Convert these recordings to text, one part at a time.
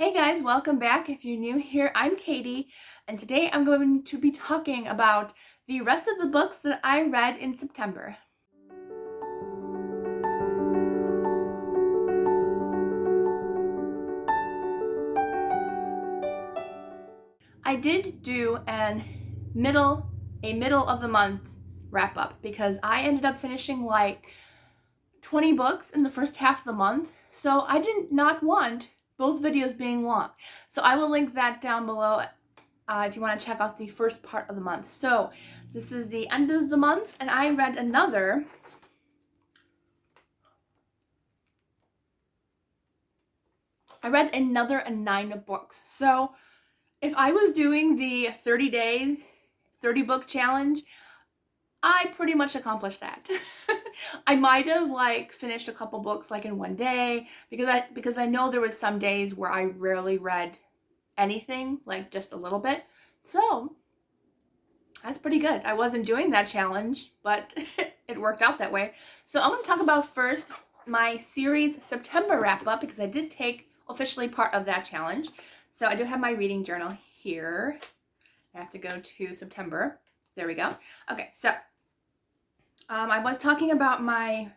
Hey guys, welcome back. If you're new here, I'm Katie, and today I'm going to be talking about the rest of the books that I read in September. I did do a middle of the month wrap up because I ended up finishing like 20 books in the first half of the month, so I did not want both videos being long. So I will link that down below if you want to check out the first part of the month. So this is the end of the month, and I read another 9 books. So if I was doing the 30 days, 30 book challenge, I pretty much accomplished that. I might have finished a couple books in one day because I know there was some days where I rarely read anything, just a little bit. So that's pretty good. I wasn't doing that challenge, but it worked out that way. So I'm going to talk about first my series September wrap up because I did take officially part of that challenge. So I do have my reading journal here. I have to go to September. There we go. Okay, so I was talking about my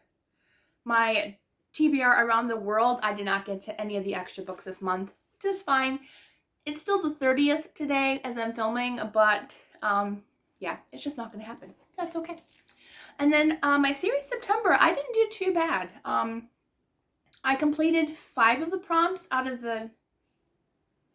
TBR around the world. I did not get to any of the extra books this month, which is fine. It's still the 30th today as I'm filming, but yeah, it's just not going to happen. That's okay. And then my series September, I didn't do too bad. I completed 5 of the prompts out of the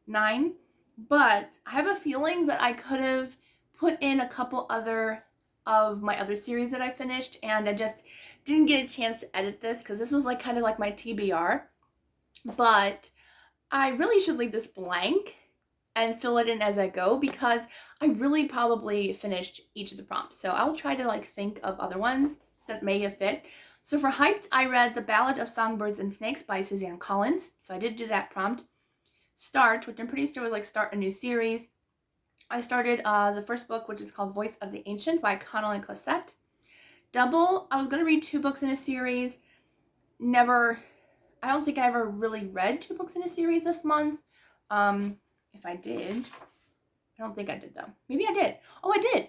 9, but I have a feeling that I could have put in a couple other of my other series that I finished, and I just didn't get a chance to edit this because this was kind of like my TBR. But I really should leave this blank and fill it in as I go because I really probably finished each of the prompts. So I'll try to think of other ones that may have fit. So for Hyped, I read The Ballad of Songbirds and Snakes by Suzanne Collins. So I did do that prompt. Start, which I'm pretty sure was start a new series. I started the first book, which is called Voice of the Ancient by Connilyn and Cossette. Double, I was going to read 2 books in a series. I don't think I ever really read 2 books in a series this month. If I did, I don't think I did though. Maybe I did. Oh, I did.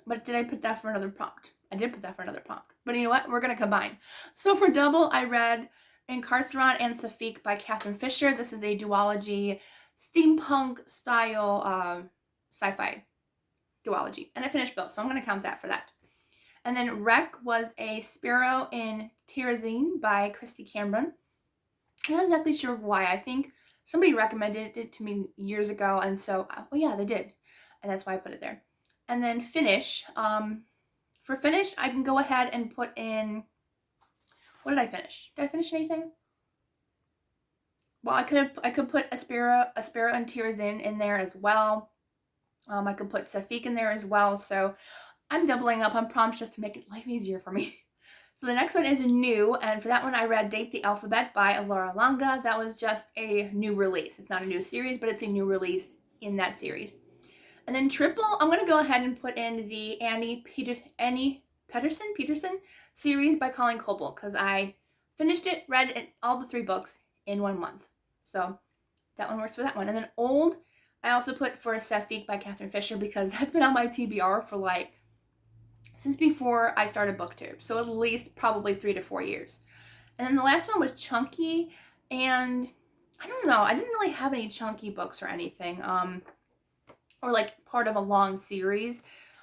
But did I put that for another prompt? I did put that for another prompt. But you know what? We're going to combine. So for Double, I read Incarceron and Sapphic by Catherine Fisher. This is a duology, steampunk style sci-fi duology. And I finished both, so I'm going to count that for that. And then Wreck was a Sparrow in Terrazine by Christy Cameron. I'm not exactly sure why. I think somebody recommended it to me years ago, and so, oh yeah, they did. And that's why I put it there. And then Finish. For Finish, I can go ahead and put in, what did I finish? Did I finish anything? Well, I could put a Sparrow and Terrazine in there as well. I could put Sapphic in there as well. So I'm doubling up on prompts just to make life easier for me. So the next one is new, and for that one I read Date the Alphabet by Laura Longa. That was just a new release. It's not a new series, but it's a new release in that series. And then Triple, I'm going to go ahead and put in the Annie Peterson series by Colleen Coble because I finished it, read all the 3 books in 1 month. So that one works for that one. And then Old, I also put for Sapphic by Catherine Fisher because that's been on my TBR for since before I started BookTube. So at least probably 3 to 4 years. And then the last one was Chunky, and I don't know, I didn't really have any chunky books or anything, or part of a long series.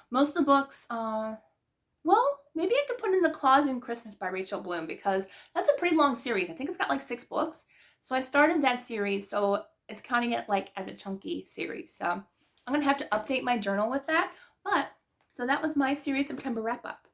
Most of the books, well, maybe I could put in The Claus in Christmas by Rachel Bloom because that's a pretty long series. I think it's got 6 books. So I started that series, so it's counting it as a chunky series. So I'm going to have to update my journal with that. But, so that was my series September wrap up.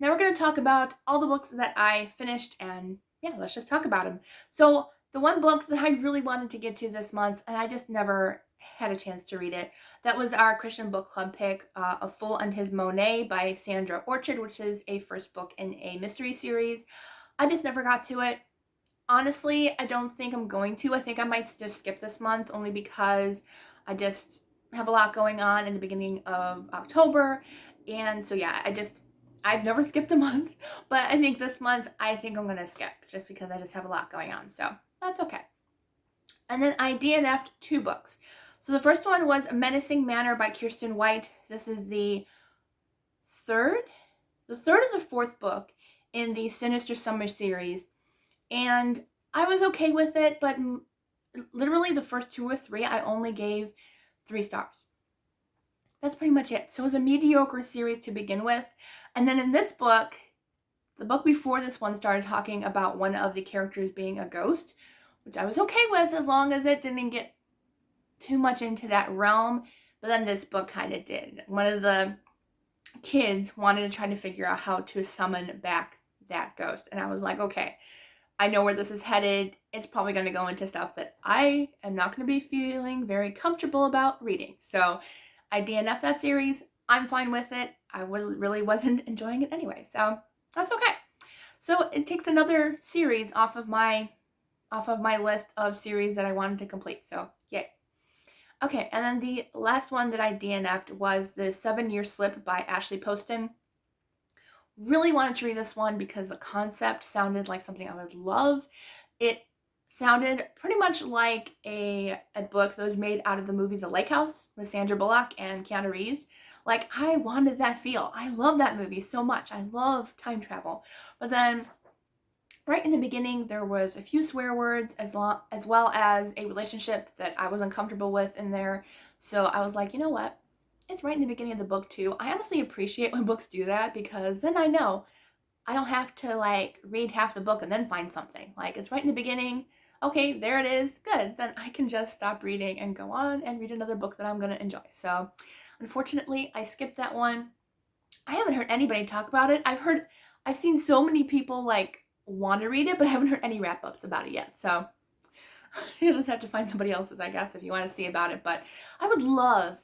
Now we're going to talk about all the books that I finished, and yeah, let's just talk about them. So the one book that I really wanted to get to this month, and I just never had a chance to read it, that was our Christian book club pick, A Fool and His Monet by Sandra Orchard, which is a first book in a mystery series. I just never got to it. Honestly, I don't think I'm going to. I think I might just skip this month only because I just have a lot going on in the beginning of October. And so yeah, I've never skipped a month, but I think this month, I think I'm going to skip just because I just have a lot going on. So that's okay. And then I DNF'd 2 books. So the first one was Menacing Manor by Kirsten White. This is the third or the fourth book in the Sinister Summer series. And I was okay with it, but literally the first 2 or 3, I only gave 3 stars. That's pretty much it. So it was a mediocre series to begin with. And then in this book, the book before this one started talking about one of the characters being a ghost, which I was okay with as long as it didn't get too much into that realm. But then this book kind of did. One of the kids wanted to try to figure out how to summon back that ghost. And I was like, okay, I know where this is headed. It's probably going to go into stuff that I am not going to be feeling very comfortable about reading. So I DNF'd that series. I'm fine with it. I really wasn't enjoying it anyway. So that's okay. So it takes another series off of my list of series that I wanted to complete. So yay. Okay, and then the last one that I DNF'd was the 7-Year Slip by Ashley Poston. Really wanted to read this one because the concept sounded like something I would love. It sounded pretty much like a book that was made out of the movie The Lake House with Sandra Bullock and Keanu Reeves. Like, I wanted that feel. I love that movie so much. I love time travel. But then right in the beginning, there was a few swear words as well as a relationship that I was uncomfortable with in there. So I was like, you know what? It's right in the beginning of the book too. I honestly appreciate when books do that because then I know I don't have to like read half the book and then find something. Like, it's right in the beginning. Okay, there it is. Good. Then I can just stop reading and go on and read another book that I'm going to enjoy. So unfortunately, I skipped that one. I haven't heard anybody talk about it. I've seen so many people like want to read it, but I haven't heard any wrap-ups about it yet. So you'll just have to find somebody else's, I guess, if you want to see about it. But I would love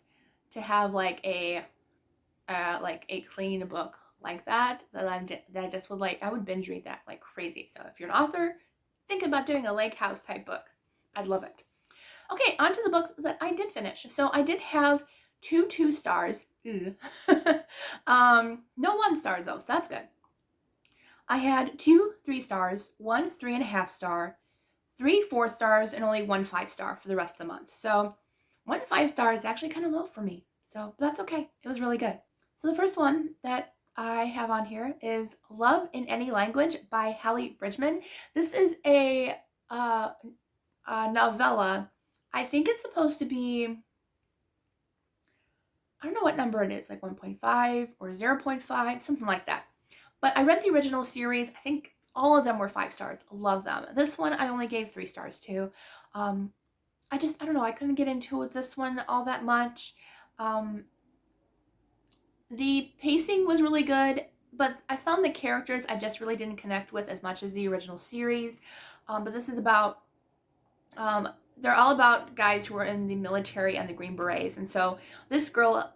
to have like a clean book like that I just would like. I would binge read that like crazy. So if you're an author, think about doing a lake house type book. I'd love it. Okay, on to the books that I did finish. So I did have 2 stars. No 1 stars though, so that's good. I had 2 3 stars, 1 3.5 star, 3 4 stars, and only 1 5 star for the rest of the month. So 1 5 star is actually kind of low for me. So that's okay. It was really good. So the first one that I have on here is Love in Any Language by Hallie Bridgman. This is a novella. I think it's supposed to be, I don't know what number it is, like 1.5 or 0.5, something like that. But I read the original series. I think all of them were 5 stars. Love them. This one I only gave 3 stars to. I don't know. I couldn't get into this one all that much. The pacing was really good, but I found the characters I just really didn't connect with as much as the original series. But this is about, they're all about guys who are in the military and the Green Berets. And so this girl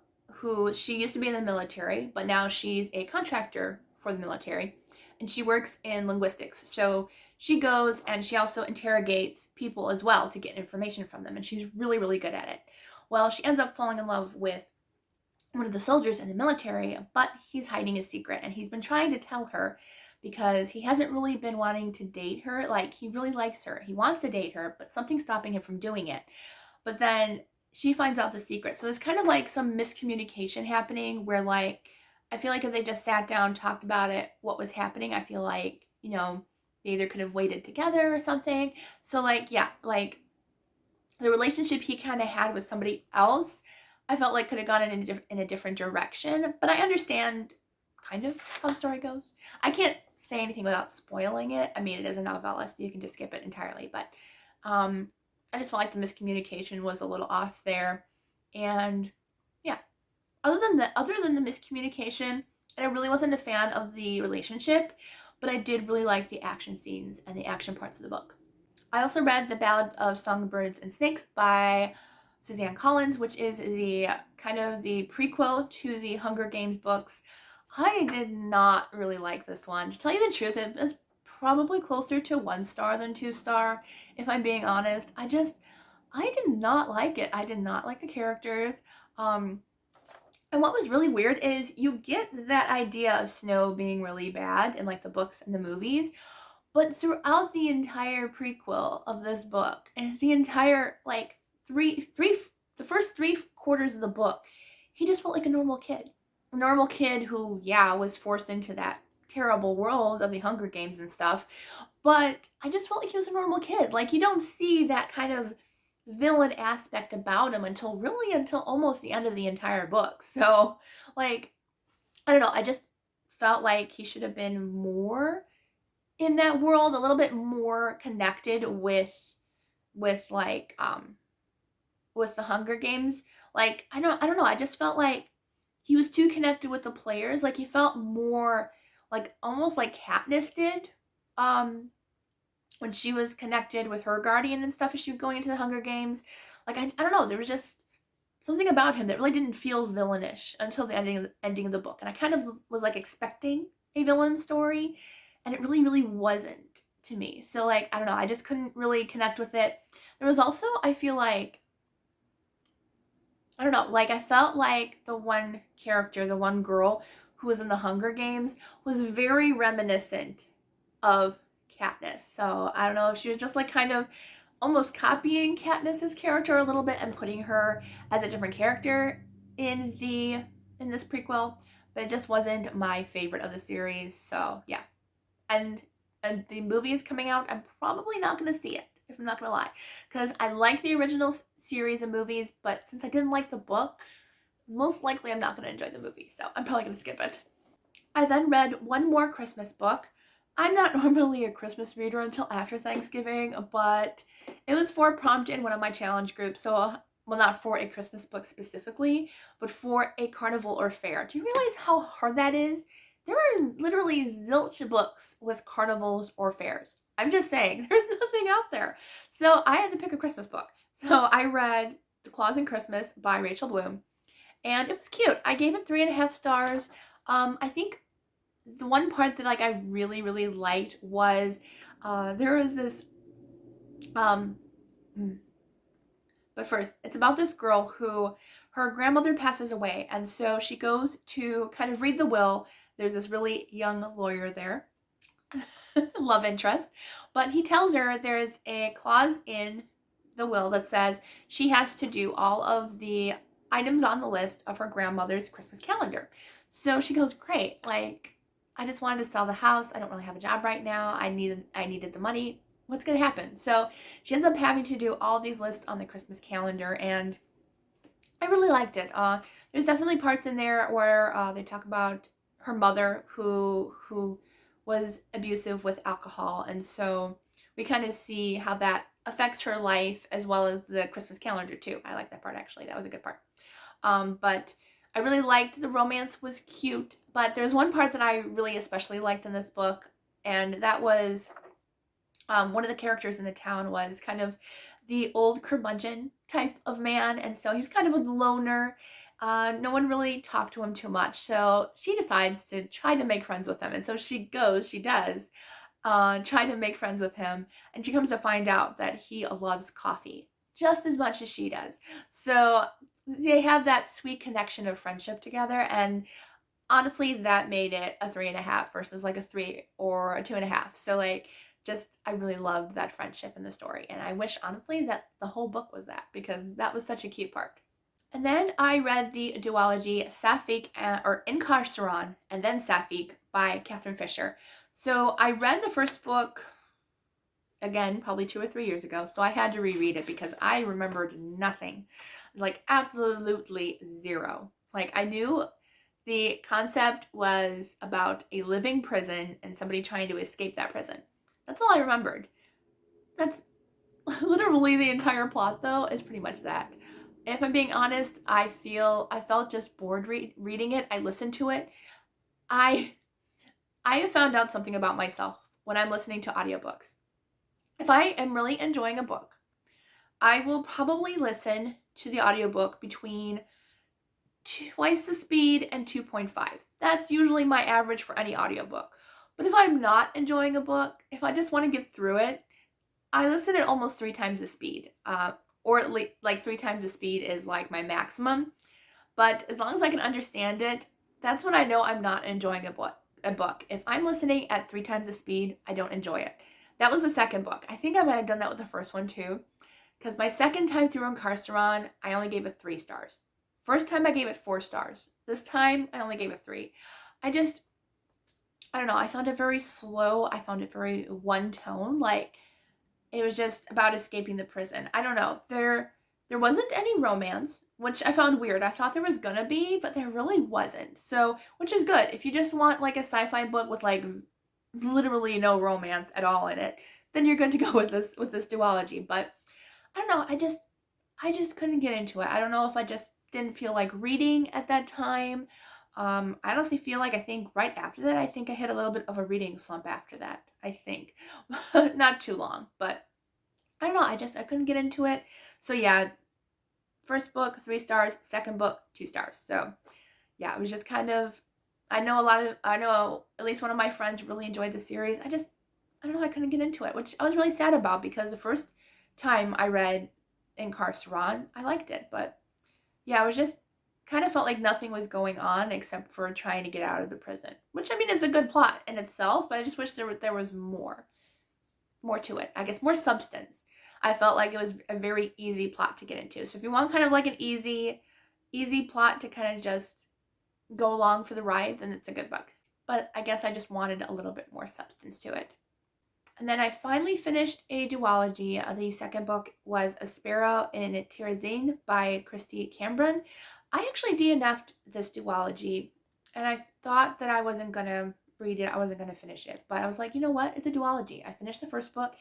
she used to be in the military, but now she's a contractor for the military, and she works in linguistics. So she goes and she also interrogates people as well to get information from them, and she's really, really good at it. Well, she ends up falling in love with one of the soldiers in the military, but he's hiding a secret, and he's been trying to tell her because he hasn't really been wanting to date her. Like, he really likes her. He wants to date her, but something's stopping him from doing it. But then she finds out the secret. So there's kind of like some miscommunication happening where, like, I feel like if they just sat down, talked about it, what was happening, I feel like, you know, they either could have waited together or something. So, like, yeah, like, the relationship he kind of had with somebody else, I felt like could have gone in a different direction. But I understand kind of how the story goes. I can't say anything without spoiling it. I mean, it is a novella, so you can just skip it entirely. But I just felt like the miscommunication was a little off there. And yeah, other than the miscommunication, and I really wasn't a fan of the relationship, but I did really like the action scenes and the action parts of the book. I also read The Ballad of Songbirds and Snakes by Suzanne Collins, which is the kind of the prequel to the Hunger Games books. I did not really like this one. To tell you the truth, it was probably closer to 1 star than 2 star, if I'm being honest. I did not like it. I did not like the characters. And what was really weird is you get that idea of snow being really bad in like the books and the movies, But throughout the entire prequel of this book, and the entire, like, the first 3/4 of the book, he just felt like a normal kid. A normal kid who, yeah, was forced into that terrible world of the Hunger Games and stuff. But I just felt like he was a normal kid. Like, you don't see that kind of villain aspect about him until almost the end of the entire book. So, like, I don't know. I just felt like he should have been more in that world, a little bit more connected with like with the Hunger Games. Like, I don't know. I just felt like he was too connected with the players. Like, he felt more like almost like Katniss did. When she was connected with her guardian and stuff as she was going into the Hunger Games. Like, I don't know, there was just something about him that really didn't feel villainish until the ending of the book. And I kind of was like expecting a villain story, and it really wasn't to me. So, like, I don't know, I just couldn't really connect with it. There was also, I feel like, I don't know, like, I felt like the one character, the one girl who was in the Hunger Games was very reminiscent of Katniss. So I don't know if she was just like kind of almost copying Katniss's character a little bit and putting her as a different character in this prequel, but it just wasn't my favorite of the series. So yeah, and the movie is coming out. I'm probably not gonna see it, if I'm not gonna lie, because I like the original series of movies, but since I didn't like the book, most likely I'm not gonna enjoy the movie. So I'm probably gonna skip it. I then read one more Christmas book. I'm not normally a Christmas reader until after Thanksgiving, but it was for prompted in one of my challenge groups. So, well, not for a Christmas book specifically, but for a carnival or fair. Do you realize how hard that is? There are literally zilch books with carnivals or fairs. I'm just saying, there's nothing out there. So I had to pick a Christmas book. So I read The Claus in Christmas by Rachel Bloom, and it was cute. I gave it 3.5 stars. I think the one part that, like, I really liked was there was this but first, it's about this girl who her grandmother passes away, and so she goes to kind of read the will. There's this really young lawyer there, love interest, but he tells her there's a clause in the will that says she has to do all of the items on the list of her grandmother's Christmas calendar. So she goes, great, like, I just wanted to sell the house. I don't really have a job right now. I needed the money. What's going to happen? So she ends up having to do all these lists on the Christmas calendar, and I really liked it. There's definitely parts in there where they talk about her mother who was abusive with alcohol, and so we kind of see how that affects her life as well as the Christmas calendar too. I like that part, actually. That was a good part. But I really liked the romance was cute, but there's one part that I really especially liked in this book, and that was one of the characters in the town was kind of the old curmudgeon type of man, and so he's kind of a loner. No one really talked to him too much, so she decides to try to make friends with him, and so she does try to make friends with him, and she comes to find out that he loves coffee just as much as she does. So they have that sweet connection of friendship together, and honestly, that made it a 3.5 versus like a 3 or a 2.5. So, like, just, I really loved that friendship in the story, and I wish, honestly, that the whole book was that, because that was such a cute part. And then I read the duology Sapphic, or In Carceron, and then Sapphic by Catherine Fisher. So I read the first book, again, probably 2 or 3 years ago, so I had to reread it because I remembered nothing. Like, absolutely zero. Like, I knew the concept was about a living prison and somebody trying to escape that prison. That's all I remembered. That's literally the entire plot, though, is pretty much that. If I'm being honest, I felt just bored reading it. I listened to it. I have found out something about myself when I'm listening to audiobooks. If I am really enjoying a book, I will probably listen to the audiobook between twice the speed and 2.5. That's usually my average for any audiobook. But if I'm not enjoying a book, if I just want to get through it, I listen at almost 3 times the speed. Or at least, like, 3 times the speed is like my maximum. But as long as I can understand it, that's when I know I'm not enjoying a book. a book. If I'm listening at 3 times the speed, I don't enjoy it. That was the second book. I think I might have done that with the first one too, because my second time through Incarceron, I only gave it 3 stars. First time I gave it 4 stars. This time I only gave it 3. I don't know. I found it very slow. I found it very one tone. Like, it was just about escaping the prison. I don't know. There wasn't any romance, which I found weird. I thought there was gonna be, but there really wasn't. So, which is good. If you just want like a sci-fi book with like literally no romance at all in it, then you're good to go with this duology. But I don't know. I just couldn't get into it. I don't know if I just didn't feel like reading at that time. I honestly feel like I think right after that, I think I hit a little bit of a reading slump after that. I think not too long, but I don't know. I couldn't get into it. So yeah, first book 3 stars, second book 2 stars. So yeah, it was just kind of. I know at least one of my friends really enjoyed the series. I don't know. I couldn't get into it, which I was really sad about because the first time I read Incarceron, I liked it, but yeah, it was just kind of felt like nothing was going on except for trying to get out of the prison, which I mean is a good plot in itself, but I just wish there was more to it. I guess more substance. I felt like it was a very easy plot to get into. So if you want kind of like an easy plot to kind of just go along for the ride, then it's a good book. But I guess I just wanted a little bit more substance to it. And then I finally finished a duology. The second book was A Sparrow in Terrazine by Christy Cambron. I actually DNF'd this duology, and I thought that I wasn't going to read it. I wasn't going to finish it. But I was like, you know what? It's a duology. I finished the first book.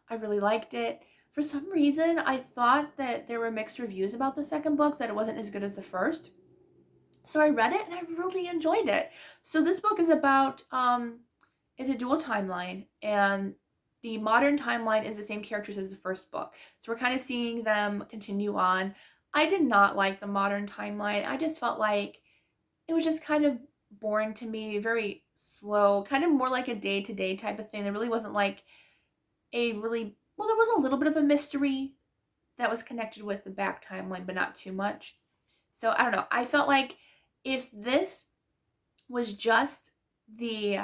I really liked it. For some reason, I thought that there were mixed reviews about the second book, that it wasn't as good as the first. So I read it, and I really enjoyed it. So this book is about, it's a dual timeline, and the modern timeline is the same characters as the first book. So we're kind of seeing them continue on. I did not like the modern timeline. I just felt like it was just kind of boring to me, very slow, kind of more like a day-to-day type of thing. There really wasn't like there was a little bit of a mystery that was connected with the back timeline, but not too much. So I don't know. I felt like if this was just the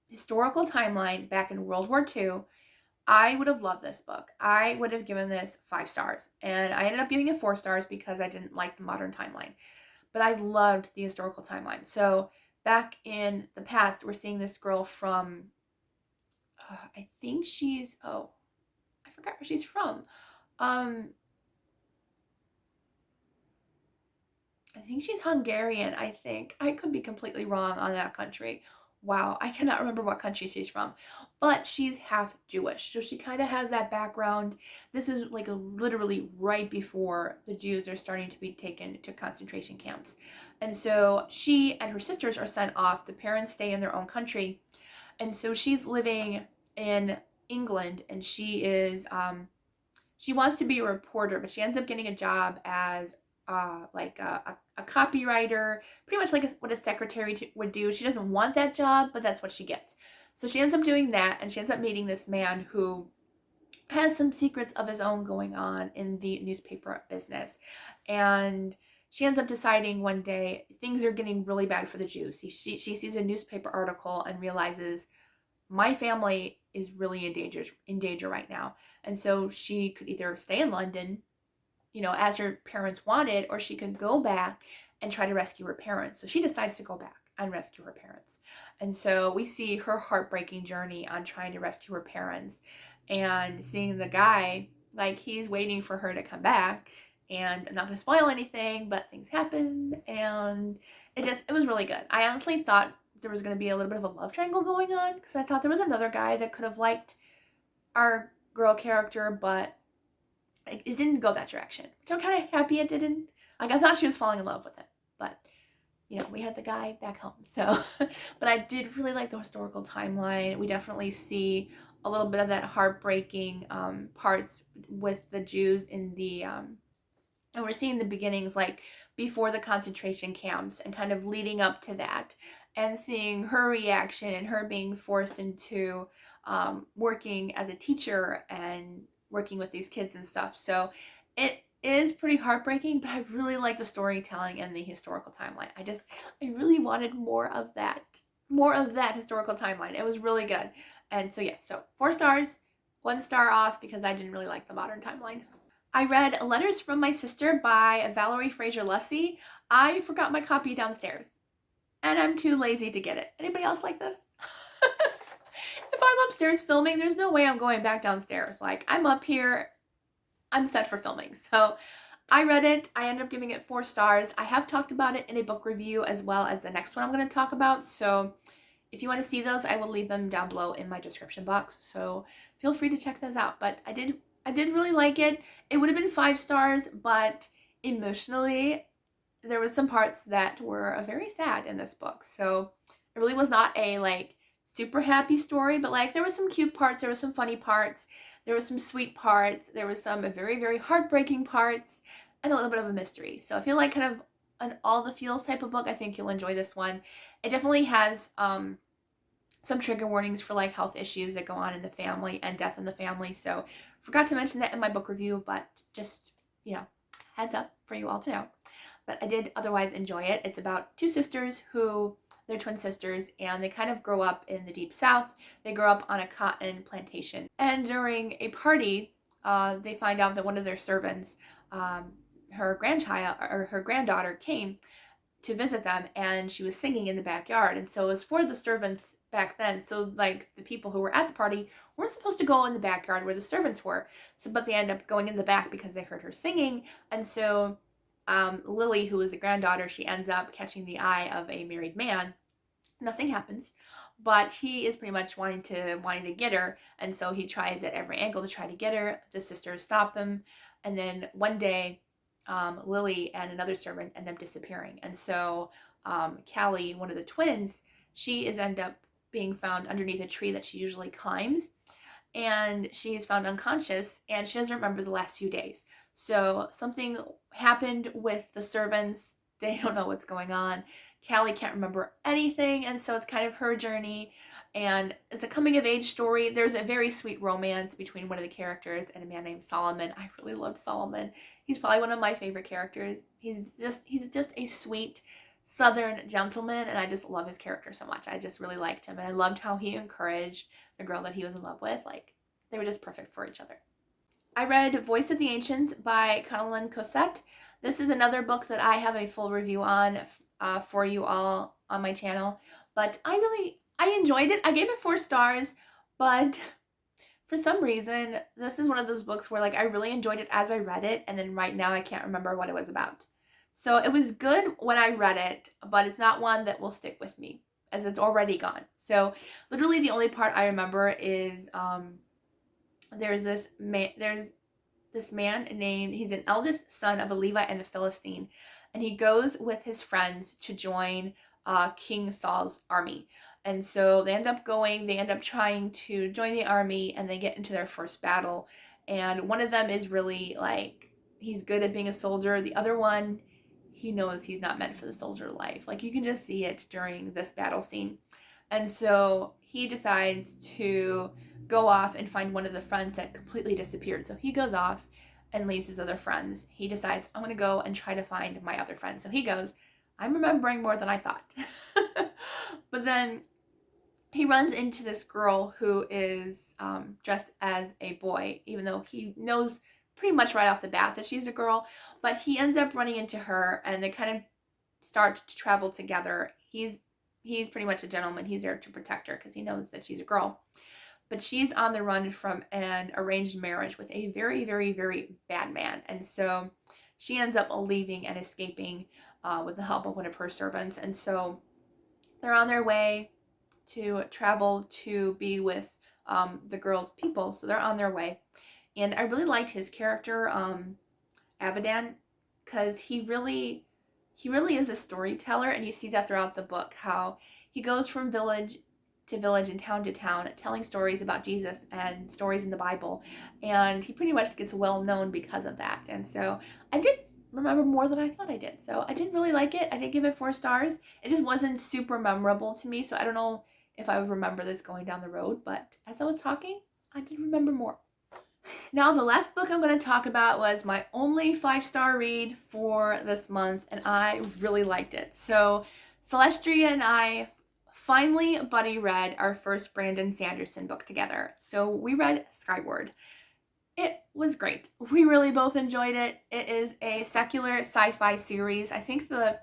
historical timeline back in World War II, I would have loved this book. I would have given this 5 stars. And I ended up giving it 4 stars because I didn't like the modern timeline. But I loved the historical timeline. So back in the past, we're seeing this girl from, I think she's, I forgot where she's from. I think she's Hungarian, I think. I could be completely wrong on that country. Wow, I cannot remember what country she's from, but she's half Jewish, so she kind of has that background. This is like literally right before the Jews are starting to be taken to concentration camps, and so she and her sisters are sent off. The parents stay in their own country, and so she's living in England, and she is she wants to be a reporter, but she ends up getting a job as like a copywriter, pretty much like what a secretary would do. She doesn't want that job, but that's what she gets. So she ends up doing that, and she ends up meeting this man who has some secrets of his own going on in the newspaper business. And she ends up deciding one day things are getting really bad for the Jews. She sees a newspaper article and realizes my family is really in danger right now. And so she could either stay in London, as her parents wanted, or she could go back and try to rescue her parents. So she decides to go back and rescue her parents. And so we see her heartbreaking journey on trying to rescue her parents and seeing the guy, like he's waiting for her to come back. And I'm not going to spoil anything, but things happen, and it was really good. I honestly thought there was going to be a little bit of a love triangle going on, because I thought there was another guy that could have liked our girl character, but it didn't go that direction, which I'm kind of happy it didn't. Like, I thought she was falling in love with him, but we had the guy back home. So, but I did really like the historical timeline. We definitely see a little bit of that heartbreaking parts with the Jews in the and we're seeing the beginnings, like before the concentration camps and kind of leading up to that, and seeing her reaction and her being forced into working as a teacher and working with these kids and stuff. So it is pretty heartbreaking, but I really like the storytelling and the historical timeline. I really wanted more of that. more of that historical timeline. It was really good. And so yes, so 4 stars, 1 star off because I didn't really like the modern timeline. I read Letters from My Sister by Valerie Fraser Luesse. I forgot my copy downstairs and I'm too lazy to get it. Anybody else like this? If I'm upstairs filming, there's no way I'm going back downstairs. Like, I'm up here, I'm set for filming. So I read it. I ended up giving it 4 stars. I have talked about it in a book review as well as the next one I'm going to talk about. So if you want to see those, I will leave them down below in my description box. So feel free to check those out. But I did really like it. It would have been 5 stars, but emotionally, there was some parts that were very sad in this book. So it really was not a like super happy story, but like there were some cute parts, there were some funny parts, there were some sweet parts, there was some very, very heartbreaking parts, and a little bit of a mystery. So if you like kind of an all the feels type of book, I think you'll enjoy this one. It definitely has some trigger warnings for like health issues that go on in the family and death in the family. So forgot to mention that in my book review, but just, you know, heads up for you all to know. But I did otherwise enjoy it. It's about 2 sisters who, they're twin sisters, and they kind of grow up in the deep south. They grow up on a cotton plantation. And during a party, they find out that one of their servants, her granddaughter came to visit them, and she was singing in the backyard. And so it was for the servants back then. So like the people who were at the party weren't supposed to go in the backyard where the servants were. So, but they end up going in the back because they heard her singing. And so Lily, who is the granddaughter, she ends up catching the eye of a married man. Nothing happens, but he is pretty much wanting to get her, and so he tries at every angle to try to get her. The sisters stop him, and then one day, Lily and another servant end up disappearing, and so Callie, one of the twins, she is end up being found underneath a tree that she usually climbs, and she is found unconscious, and she doesn't remember the last few days. So something happened with the servants. They don't know what's going on. Callie can't remember anything, and so it's kind of her journey, and it's a coming-of-age story. There's a very sweet romance between one of the characters and a man named Solomon. I really loved Solomon. He's probably one of my favorite characters. He's just a sweet Southern gentleman, and I just love his character so much. I just really liked him, and I loved how he encouraged the girl that he was in love with. Like, they were just perfect for each other. I read Voice of the Ancients by Connilyn Cossette. This is another book that I have a full review on for you all on my channel, but I enjoyed it. I gave it 4 stars, but for some reason, this is one of those books where like I really enjoyed it as I read it, and then right now I can't remember what it was about. So it was good when I read it, but it's not one that will stick with me as it's already gone. So literally the only part I remember is there's this man named, he's an eldest son of a Levite and a Philistine, and he goes with his friends to join King Saul's army. And so they end up trying to join the army, and they get into their first battle. And one of them is really like, he's good at being a soldier. The other one, he knows he's not meant for the soldier life. Like, you can just see it during this battle scene. And so he decides to go off and find one of the friends that completely disappeared. So he goes off and leaves his other friends. He decides, I'm going to go and try to find my other friends. So he goes. I'm remembering more than I thought. But then he runs into this girl who is dressed as a boy, even though he knows pretty much right off the bat that she's a girl. But he ends up running into her, and they kind of start to travel together. He's pretty much a gentleman. He's there to protect her because he knows that she's a girl. But she's on the run from an arranged marriage with a very, very, very bad man. And so she ends up leaving and escaping with the help of one of her servants. And so they're on their way to travel to be with the girl's people. So they're on their way. And I really liked his character, Abadan, because he really is a storyteller. And you see that throughout the book, how he goes from village to village and town to town telling stories about Jesus and stories in the Bible, and he pretty much gets well known because of that. And so I did remember more than I thought I did, so I did really like it. I did give it 4 stars. It just wasn't super memorable to me, so I don't know if I would remember this going down the road, but as I was talking, I did remember more. Now, the last book I'm going to talk about was my only 5-star read for this month, and I really liked it. So Celestria and I finally Buddy read our first Brandon Sanderson book together. So we read Skyward. It was great. We really both enjoyed it. It is a secular sci-fi series. I think the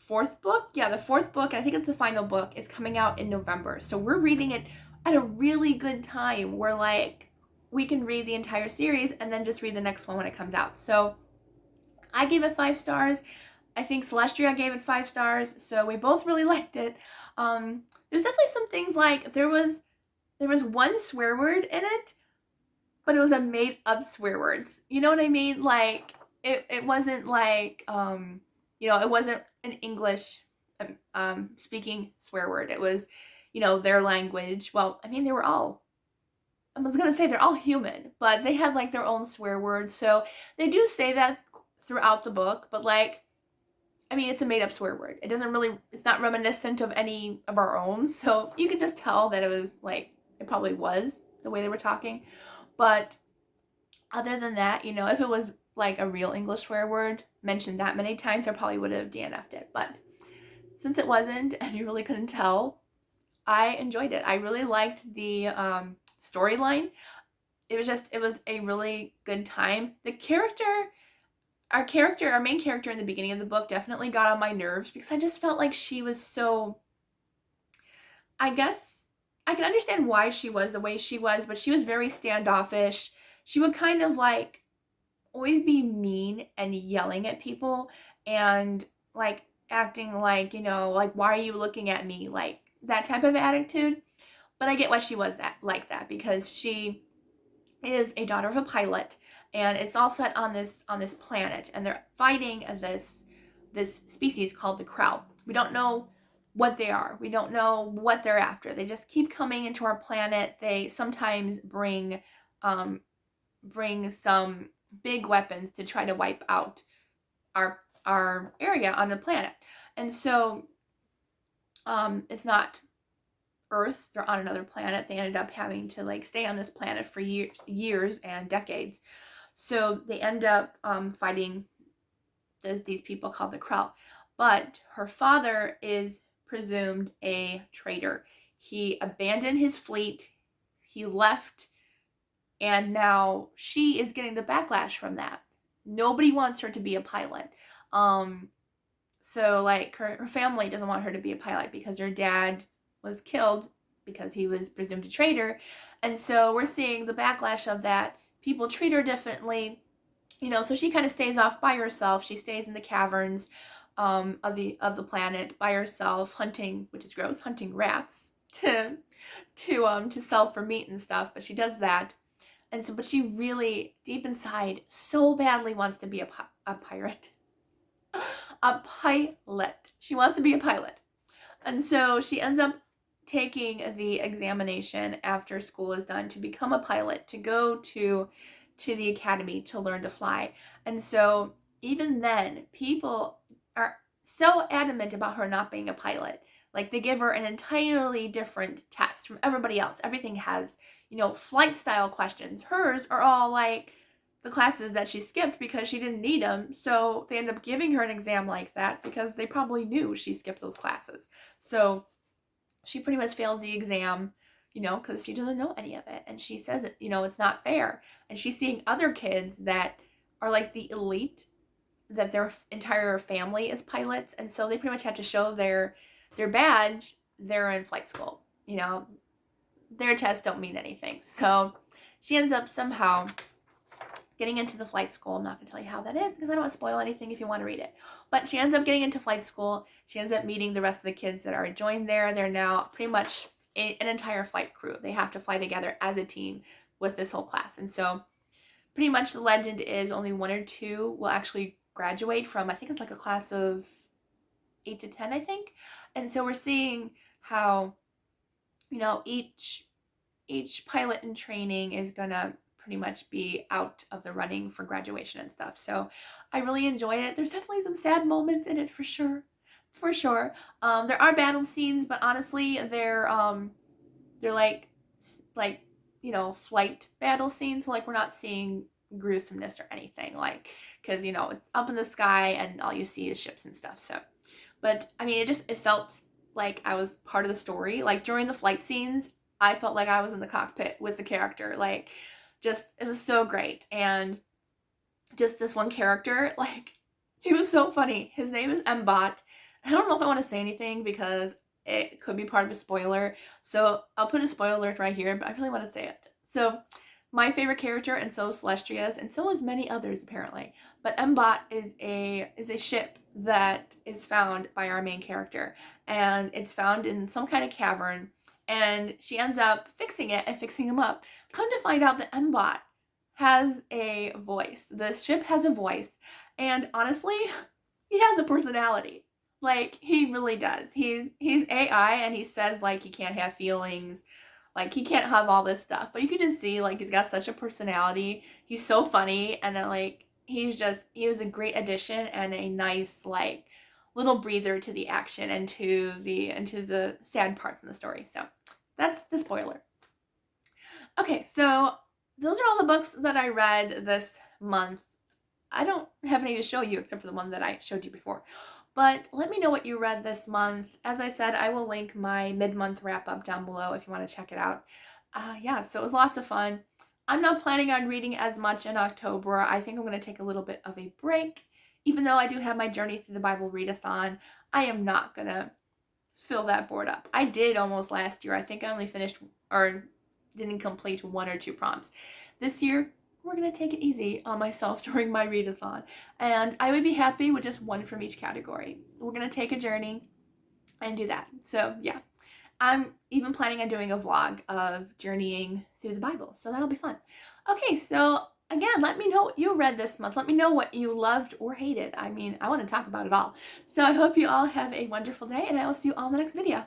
fourth book, the fourth book, and I think it's the final book, is coming out in November. So we're reading it at a really good time where like we can read the entire series and then just read the next one when it comes out. So I gave it 5 stars. I think Celestia gave it 5 stars. So we both really liked it. There's definitely some things like there was one swear word in it, but it was a made up swear words. You know what I mean? Like it wasn't like it wasn't an English speaking swear word. It was, their language. Well, I mean, I was going to say they're all human, but they had like their own swear words. So they do say that throughout the book, but like, I mean, it's a made up swear word. It's not reminiscent of any of our own. So you could just tell that it was like, it probably was the way they were talking. But other than that, if it was like a real English swear word mentioned that many times, I probably would have DNF'd it. But since it wasn't, and you really couldn't tell, I enjoyed it. I really liked the storyline. It was a really good time. Our main character in the beginning of the book definitely got on my nerves because I just felt like she was so, I guess, I can understand why she was the way she was, but she was very standoffish. She would kind of like always be mean and yelling at people and like acting like, like, why are you looking at me? Like that type of attitude. But I get why she was like that because she is a daughter of a pilot and it's all set on this planet and they're fighting this species called the Crow. We don't know what they are. We don't know what they're after. They just keep coming into our planet. They sometimes bring some big weapons to try to wipe out our area on the planet. And so it's not Earth. They're on another planet. They ended up having to like stay on this planet for years and decades. So they end up fighting these people called the Crow. But her father is presumed a traitor. He abandoned his fleet. He left. And now she is getting the backlash from that. Nobody wants her to be a pilot. So like her family doesn't want her to be a pilot because her dad was killed because he was presumed a traitor. And so we're seeing the backlash of that. People treat her differently. So she kind of stays off by herself. She stays in the caverns of the planet by herself, hunting, which is gross, hunting rats to sell for meat and stuff. But she does that. And so, but she really, deep inside, so badly wants to be a pirate. A pilot. She wants to be a pilot. And so she ends up taking the examination after school is done to become a pilot, to go to the academy to learn to fly. And so even then, people are so adamant about her not being a pilot. Like they give her an entirely different test from everybody else. Everything has, flight style questions. Hers are all like the classes that she skipped because she didn't need them. So they end up giving her an exam like that because they probably knew she skipped those classes. So she pretty much fails the exam, because she doesn't know any of it. And she says it, it's not fair. And she's seeing other kids that are like the elite, that their entire family is pilots. And so they pretty much have to show their badge. They're in flight school. Their tests don't mean anything. So she ends up somehow getting into the flight school. I'm not going to tell you how that is because I don't want to spoil anything if you want to read it. But she ends up getting into flight school. She ends up meeting the rest of the kids that are joined there. They're now pretty much an entire flight crew. They have to fly together as a team with this whole class. And so pretty much the legend is only 1 or 2 will actually graduate from, I think it's like a class of 8 to 10, I think. And so we're seeing how, each pilot in training is going to pretty much be out of the running for graduation and stuff. So I really enjoyed it. There's definitely some sad moments in it for sure. There are battle scenes, but honestly, they're like flight battle scenes. So like we're not seeing gruesomeness or anything, like, because it's up in the sky and all you see is ships and stuff. So, but I mean, it felt like I was part of the story. Like during the flight scenes, I felt like I was in the cockpit with the character. Like just, it was so great. And just this one character, like he was so funny. His name is Mbot. I don't know if I want to say anything because it could be part of a spoiler. So I'll put a spoiler alert right here, but I really want to say it. So my favorite character, and so is Celestia's, and so is many others apparently. But Mbot is a ship that is found by our main character, and it's found in some kind of cavern, and she ends up fixing it and fixing him up. Come to find out that Mbot has a voice. The ship has a voice, and honestly, he has a personality. Like, he really does. He's AI, and he says, like, he can't have feelings. Like, he can't have all this stuff. But you can just see, like, he's got such a personality. He's so funny. And then, like, he was a great addition and a nice, like, little breather to the action and to the sad parts in the story. So, that's the spoiler. Okay, so those are all the books that I read this month. I don't have any to show you except for the one that I showed you before. But let me know what you read this month. As I said, I will link my mid-month wrap-up down below if you want to check it out. Yeah, so it was lots of fun. I'm not planning on reading as much in October. I think I'm going to take a little bit of a break. Even though I do have my Journey Through the Bible readathon, I am not going to fill that board up. I did almost last year. I think I only finished or didn't complete 1 or 2 prompts. This year, we're going to take it easy on myself during my readathon. And I would be happy with just 1 from each category. We're going to take a journey and do that. So yeah, I'm even planning on doing a vlog of journeying through the Bible. So that'll be fun. Okay, so again, let me know what you read this month. Let me know what you loved or hated. I mean, I want to talk about it all. So I hope you all have a wonderful day, and I will see you all in the next video.